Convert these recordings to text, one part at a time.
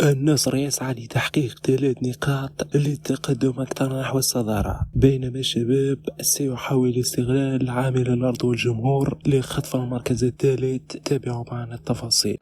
النصر يسعى لتحقيق 3 نقاط للتقدم أكثر نحو الصدارة، بينما الشباب سيحاول استغلال عامل الأرض والجمهور لخطف المركز الثالث. تابعوا معنا التفاصيل.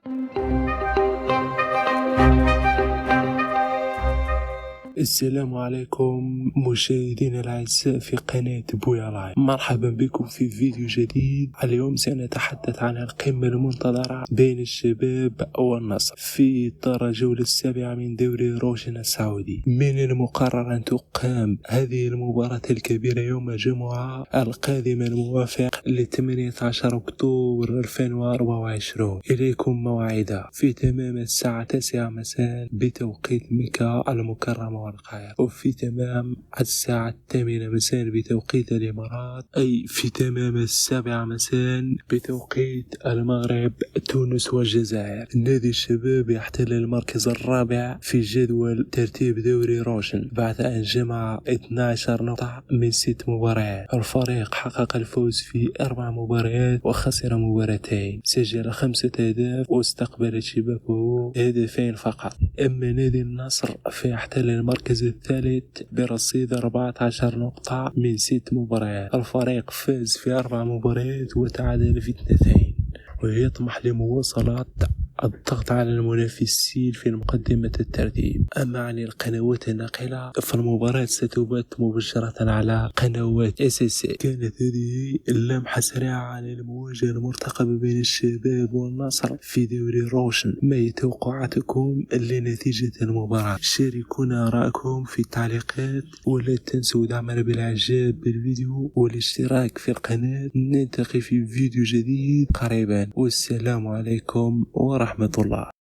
السلام عليكم مشاهدينا الأعزاء في قناة بويا لايف، مرحبا بكم في فيديو جديد. اليوم سنتحدث عن القمة المنتظرة بين الشباب والنصر في إطار الجولة السابعة من دوري روشن السعودي. من المقرر أن تقام هذه المباراة الكبيرة يوم الجمعة القادمة الموافق ل 18 أكتوبر 2024. إليكم موعدها في تمام الساعة 9 مساء بتوقيت مكة المكرمة والقاهرة، وفي تمام الساعة 8 مساء بتوقيت الإمارات، أي في تمام 7 مساء بتوقيت المغرب، تونس والجزائر. نادي الشباب يحتل المركز الرابع في جدول ترتيب دوري روشن بعد أن جمع 12 نقطة من 6 مباريات. الفريق حقق الفوز في 4 مباريات وخسر مباراتين، سجل 5 أهداف واستقبل شباكه هدفين فقط. أما نادي النصر فيحتل المركز الثالث برصيد 14 نقطة من 6 مباريات. الفريق فاز في 4 مباريات وتعادل في 2، ويطمح لمواصلة الضغط على المنافسين في مقدمة الترتيب. أما عن القنوات الناقلة فالمباراة ستبث مباشرة على قنوات SSA. كانت هذه اللمحة سريعة عن المواجهة المرتقبة بين الشباب والنصر في دوري روشن. ما هي توقعاتكم لنتيجة المباراة؟ شاركونا آراءكم في التعليقات، ولا تنسوا دعمنا بالإعجاب بالفيديو والاشتراك في القناة. نلتقي في فيديو جديد قريبا، والسلام عليكم ورحمة الله.